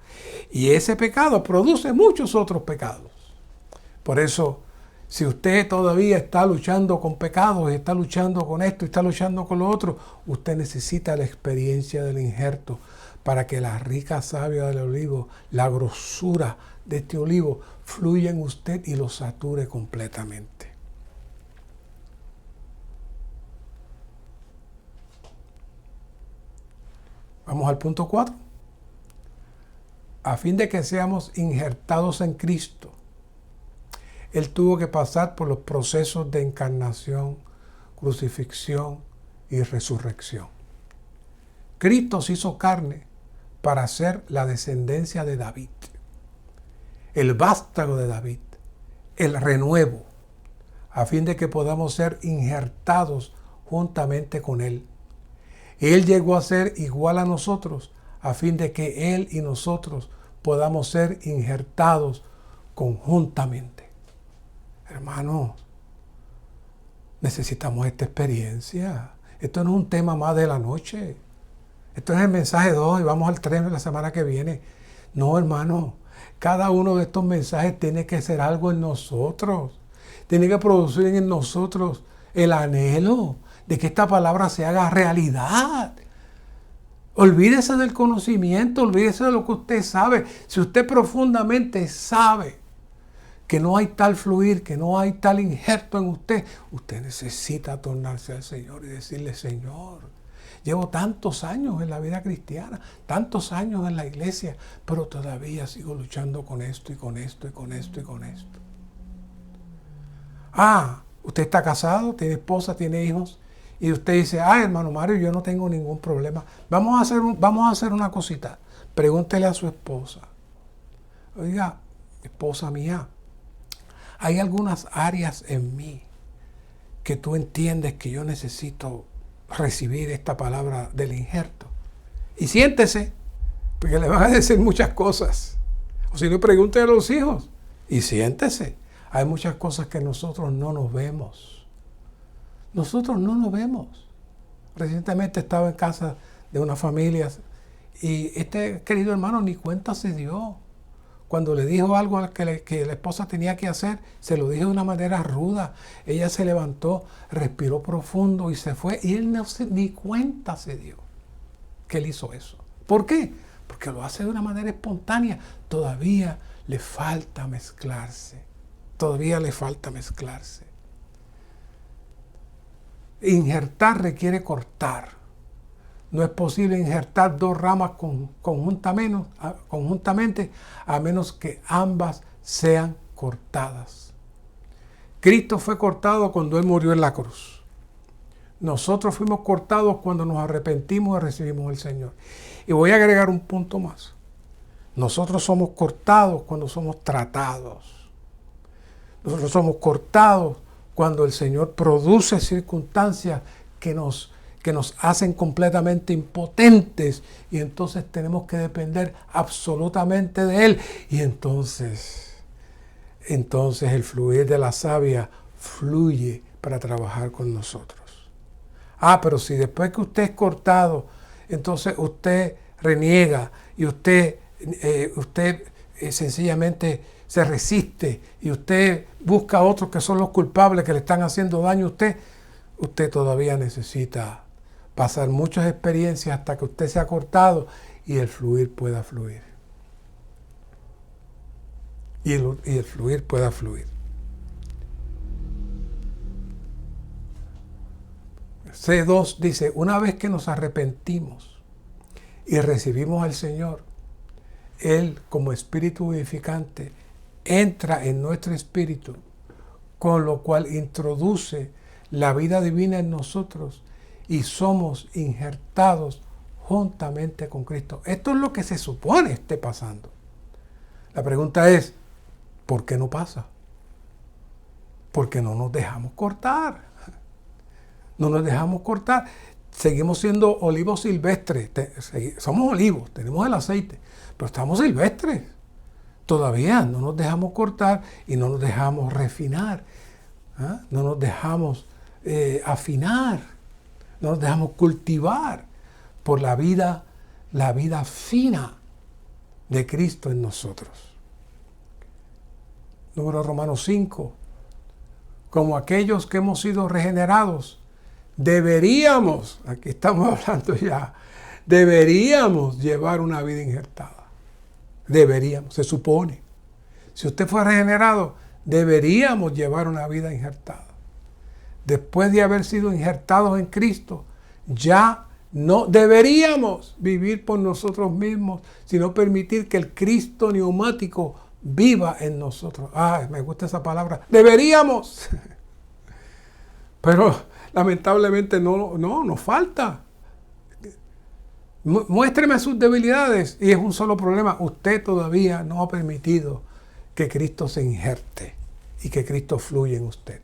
Y ese pecado produce muchos otros pecados. Por eso, si usted todavía está luchando con pecados, está luchando con esto, está luchando con lo otro, usted necesita la experiencia del injerto para que la rica savia del olivo, la grosura de este olivo, fluya en usted y lo sature completamente. Vamos al punto 4. A fin de que seamos injertados en Cristo, Él tuvo que pasar por los procesos de encarnación, crucifixión y resurrección. Cristo se hizo carne para ser la descendencia de David, el vástago de David, el renuevo, a fin de que podamos ser injertados juntamente con Él. Él llegó a ser igual a nosotros, a fin de que Él y nosotros podamos ser injertados conjuntamente. Hermanos, necesitamos esta experiencia. Esto no es un tema más de la noche. Esto es el mensaje 2 y vamos al 3 la semana que viene. No, hermano. Cada uno de estos mensajes tiene que ser algo en nosotros. Tiene que producir en nosotros el anhelo de que esta palabra se haga realidad. Olvídese del conocimiento, olvídese de lo que usted sabe. Si usted profundamente sabe que no hay tal fluir, que no hay tal injerto en usted, usted necesita tornarse al Señor y decirle: Señor, llevo tantos años en la vida cristiana, tantos años en la iglesia, pero todavía sigo luchando con esto y con esto y con esto y con esto. Usted está casado, tiene esposa, tiene hijos, y usted dice: hermano Mario, yo no tengo ningún problema. Vamos a hacer una cosita. Pregúntele a su esposa: oiga, esposa mía, hay algunas áreas en mí que tú entiendes que yo necesito recibir esta palabra del injerto. Y siéntese, porque le van a decir muchas cosas. O si no, pregúntele a los hijos. Y siéntese. Hay muchas cosas que nosotros no nos vemos. Nosotros no nos vemos. Recientemente estaba en casa de una familia y este querido hermano ni cuenta se dio. Cuando le dijo algo que la esposa tenía que hacer, se lo dijo de una manera ruda. Ella se levantó, respiró profundo y se fue. Y él ni cuenta se dio que él hizo eso. ¿Por qué? Porque lo hace de una manera espontánea. Todavía le falta mezclarse. Todavía le falta mezclarse. Injertar requiere cortar. No es posible injertar dos ramas conjuntamente a menos que ambas sean cortadas. Cristo fue cortado cuando Él murió en la cruz. Nosotros fuimos cortados cuando nos arrepentimos y recibimos al Señor. Y voy a agregar un punto más. Nosotros somos cortados cuando somos tratados. Nosotros somos cortados cuando el Señor produce circunstancias que nos hacen completamente impotentes y entonces tenemos que depender absolutamente de Él. Y entonces el fluir de la savia fluye para trabajar con nosotros. Pero si después que usted es cortado, entonces usted reniega y usted sencillamente se resiste y usted busca a otros que son los culpables que le están haciendo daño a usted todavía necesita pasar muchas experiencias hasta que usted sea cortado y el fluir pueda fluir. Y el fluir pueda fluir. C2 dice: una vez que nos arrepentimos y recibimos al Señor, Él como Espíritu vivificante entra en nuestro espíritu, con lo cual introduce la vida divina en nosotros y somos injertados juntamente con Cristo. Esto es lo que se supone esté pasando. La pregunta es: ¿por qué no pasa? Porque no nos dejamos cortar. No nos dejamos cortar. Seguimos siendo olivos silvestres. Somos olivos, tenemos el aceite, pero estamos silvestres. Todavía no nos dejamos cortar y no nos dejamos refinar. No nos dejamos afinar. No nos dejamos cultivar por la vida fina de Cristo en nosotros. Número Romanos 5. Como aquellos que hemos sido regenerados, deberíamos, aquí estamos hablando ya, deberíamos llevar una vida injertada. Deberíamos, se supone. Si usted fue regenerado, deberíamos llevar una vida injertada. Después de haber sido injertados en Cristo, ya no deberíamos vivir por nosotros mismos, sino permitir que el Cristo neumático viva en nosotros. Me gusta esa palabra. Deberíamos. Pero lamentablemente no nos falta. Muéstreme sus debilidades y es un solo problema. Usted todavía no ha permitido que Cristo se injerte y que Cristo fluya en usted.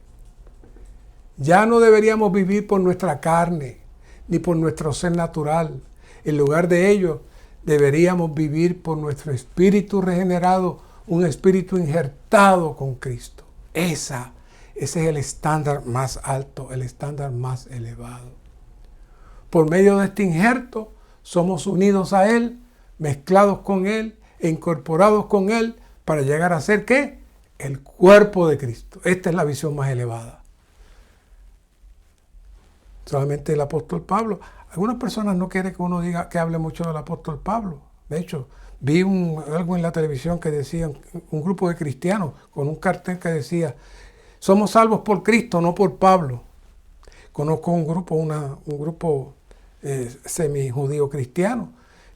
Ya no deberíamos vivir por nuestra carne, ni por nuestro ser natural. En lugar de ello, deberíamos vivir por nuestro espíritu regenerado, un espíritu injertado con Cristo. Ese es el estándar más alto, el estándar más elevado. Por medio de este injerto, somos unidos a Él, mezclados con Él, e incorporados con Él, para llegar a ser, ¿qué? El cuerpo de Cristo. Esta es la visión más elevada. Solamente el apóstol Pablo. Algunas personas no quieren que uno diga que hable mucho del apóstol Pablo. De hecho, vi algo en la televisión que decía, un grupo de cristianos con un cartel que decía, somos salvos por Cristo, no por Pablo. Conozco un grupo semi-judío cristiano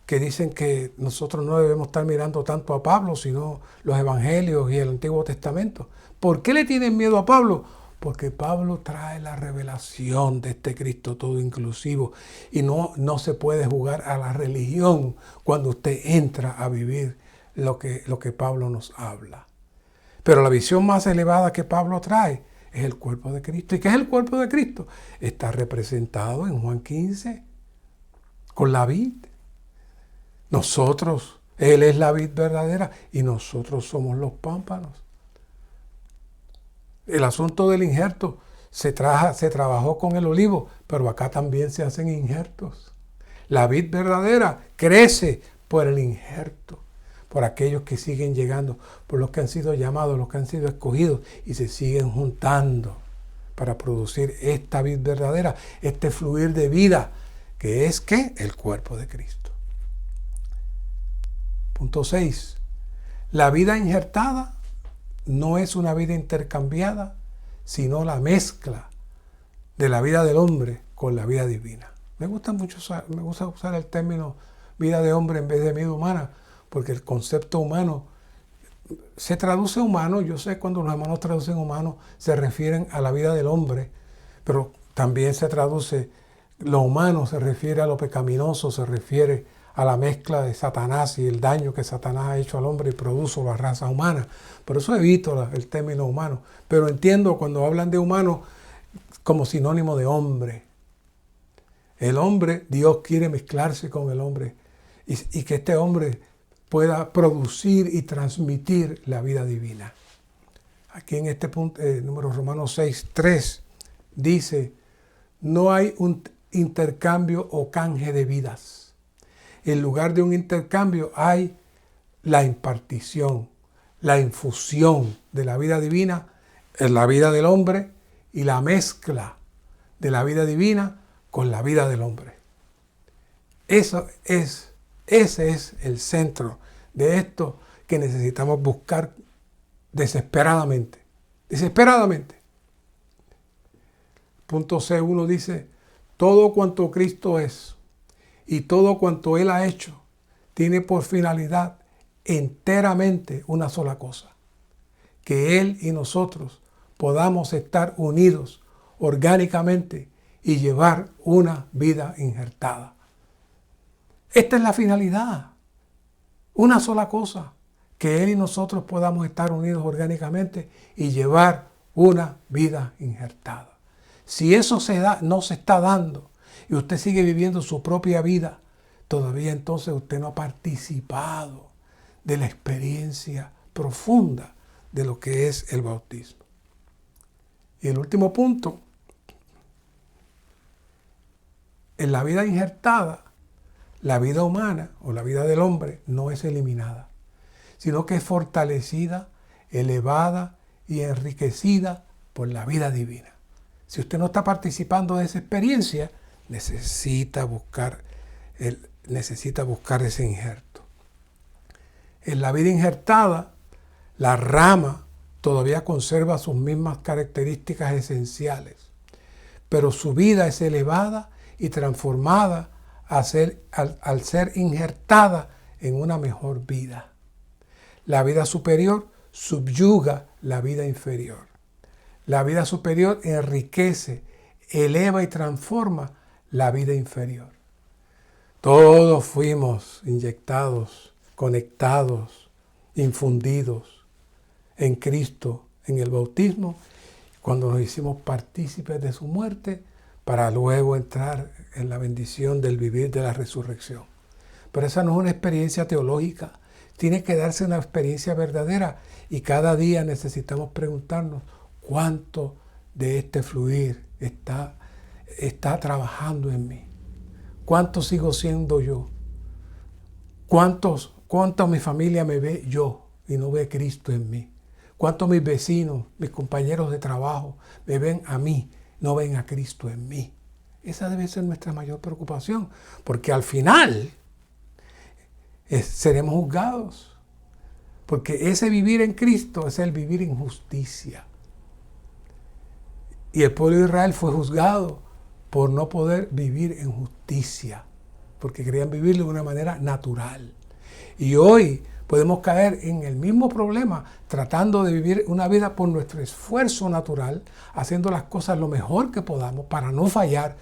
que dicen que nosotros no debemos estar mirando tanto a Pablo, sino los evangelios y el Antiguo Testamento. ¿Por qué le tienen miedo a Pablo? Porque Pablo trae la revelación de este Cristo todo inclusivo y no se puede jugar a la religión cuando usted entra a vivir lo que Pablo nos habla. Pero la visión más elevada que Pablo trae es el cuerpo de Cristo. ¿Y qué es el cuerpo de Cristo? Está representado en Juan 15 con la vid. Nosotros, Él es la vid verdadera y nosotros somos los pámpanos. El asunto del injerto se trabajó con el olivo, pero acá también se hacen injertos. La vid verdadera crece por el injerto, por aquellos que siguen llegando, por los que han sido llamados, los que han sido escogidos y se siguen juntando para producir esta vid verdadera, este fluir de vida, que es ¿qué? El cuerpo de Cristo. Punto 6. La vida injertada no es una vida intercambiada, sino la mezcla de la vida del hombre con la vida divina. Me gusta usar el término vida de hombre en vez de vida humana, porque el concepto humano se traduce humano. Yo sé cuando los hermanos traducen humano se refieren a la vida del hombre, pero también se traduce lo humano, se refiere a lo pecaminoso, se refiere a la mezcla de Satanás y el daño que Satanás ha hecho al hombre y produjo la raza humana. Por eso evito el término humano. Pero entiendo cuando hablan de humano como sinónimo de hombre. El hombre, Dios quiere mezclarse con el hombre y que este hombre pueda producir y transmitir la vida divina. Aquí en este punto, número Romanos 6:3, dice, no hay un intercambio o canje de vidas. En lugar de un intercambio hay la impartición, la infusión de la vida divina en la vida del hombre y la mezcla de la vida divina con la vida del hombre. Ese es el centro de esto que necesitamos buscar desesperadamente. Desesperadamente. Punto C1 dice, todo cuanto Cristo es y todo cuanto Él ha hecho tiene por finalidad enteramente una sola cosa, que Él y nosotros podamos estar unidos orgánicamente y llevar una vida injertada. Esta es la finalidad, una sola cosa, que Él y nosotros podamos estar unidos orgánicamente y llevar una vida injertada. Si eso no se está dando y usted sigue viviendo su propia vida, todavía entonces usted no ha participado de la experiencia profunda de lo que es el bautismo. Y el último punto, en la vida injertada, la vida humana o la vida del hombre no es eliminada, sino que es fortalecida, elevada y enriquecida por la vida divina. Si usted no está participando de esa experiencia, necesita buscar ese injerto. En la vida injertada, la rama todavía conserva sus mismas características esenciales, pero su vida es elevada y transformada al ser injertada en una mejor vida. La vida superior subyuga la vida inferior. La vida superior enriquece, eleva y transforma la vida inferior. Todos fuimos inyectados, conectados, infundidos en Cristo en el bautismo, cuando nos hicimos partícipes de su muerte, para luego entrar en la bendición del vivir de la resurrección. Pero esa no es una experiencia teológica, tiene que darse una experiencia verdadera y cada día necesitamos preguntarnos cuánto de este fluir está trabajando en mí. ¿Cuánto sigo siendo yo? ¿Cuánto mi familia me ve yo y no ve Cristo en mí? ¿Cuánto mis vecinos, mis compañeros de trabajo me ven a mí, no ven a Cristo en mí? Esa debe ser nuestra mayor preocupación, porque al final seremos juzgados. Porque ese vivir en Cristo es el vivir en justicia. Y el pueblo de Israel fue juzgado por no poder vivir en justicia, porque querían vivirlo de una manera natural. Y hoy podemos caer en el mismo problema, tratando de vivir una vida por nuestro esfuerzo natural, haciendo las cosas lo mejor que podamos para no fallar.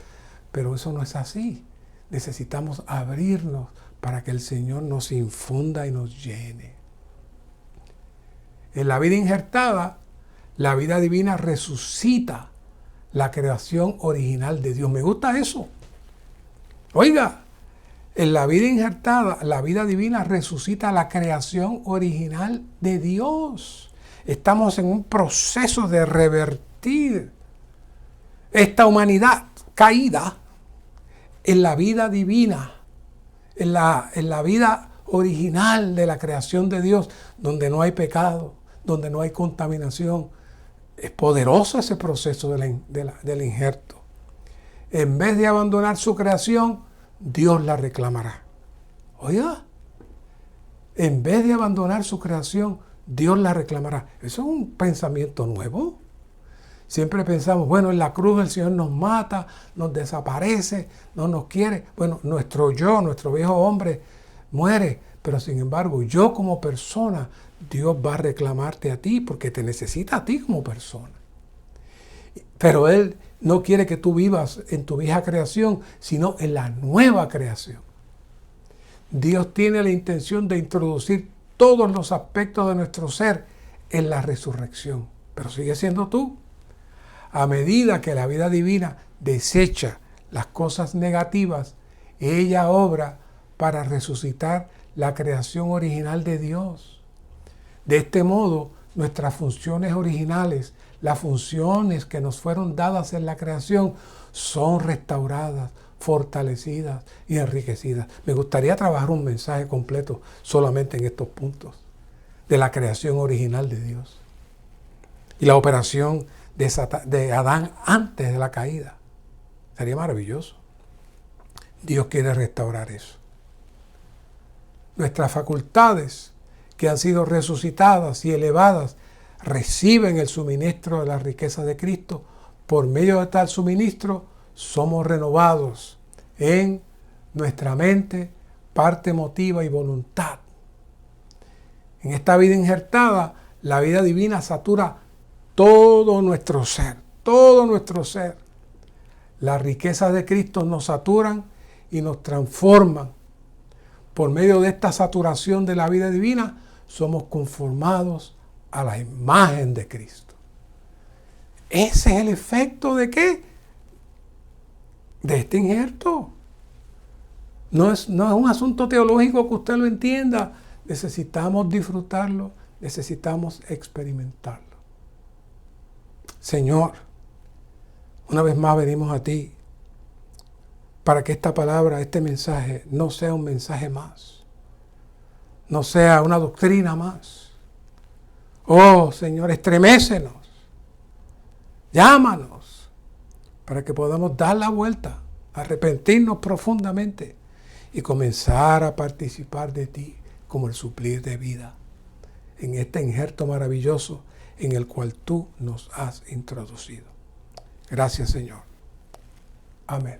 Pero eso no es así. Necesitamos abrirnos para que el Señor nos infunda y nos llene. En la vida injertada, la vida divina resucita la creación original de Dios. Me gusta eso. Oiga, en la vida injertada, la vida divina resucita la creación original de Dios. Estamos en un proceso de revertir esta humanidad caída en la vida divina, en la vida original de la creación de Dios, donde no hay pecado, donde no hay contaminación. Es poderoso ese proceso del injerto. En vez de abandonar su creación, Dios la reclamará. Oiga, en vez de abandonar su creación, Dios la reclamará. Eso es un pensamiento nuevo. Siempre pensamos, bueno, en la cruz el Señor nos mata, nos desaparece, no nos quiere. Bueno, nuestro viejo hombre muere, pero sin embargo, yo como persona, Dios va a reclamarte a ti porque te necesita a ti como persona. Pero Él no quiere que tú vivas en tu vieja creación, sino en la nueva creación. Dios tiene la intención de introducir todos los aspectos de nuestro ser en la resurrección, pero sigue siendo tú. A medida que la vida divina desecha las cosas negativas, ella obra para resucitar la creación original de Dios. De este modo, nuestras funciones originales, las funciones que nos fueron dadas en la creación, son restauradas, fortalecidas y enriquecidas. Me gustaría trabajar un mensaje completo solamente en estos puntos de la creación original de Dios y la operación de Adán antes de la caída. Sería maravilloso. Dios quiere restaurar eso. Nuestras facultades que han sido resucitadas y elevadas reciben el suministro de la riqueza de Cristo. Por medio de tal suministro somos renovados en nuestra mente, parte emotiva y voluntad. En esta vida injertada, la vida divina satura todo nuestro ser, todo nuestro ser. Las riquezas de Cristo nos saturan y nos transforman. Por medio de esta saturación de la vida divina, somos conformados a la imagen de Cristo. Ese es el efecto de ¿qué? De este injerto. No es un asunto teológico que usted lo entienda. Necesitamos disfrutarlo, necesitamos experimentarlo. Señor, una vez más venimos a ti para que esta palabra, este mensaje, no sea un mensaje más, no sea una doctrina más. Oh, Señor, estremécenos, llámanos, para que podamos dar la vuelta, arrepentirnos profundamente y comenzar a participar de ti como el suplir de vida en este injerto maravilloso en el cual tú nos has introducido. Gracias, Señor. Amén.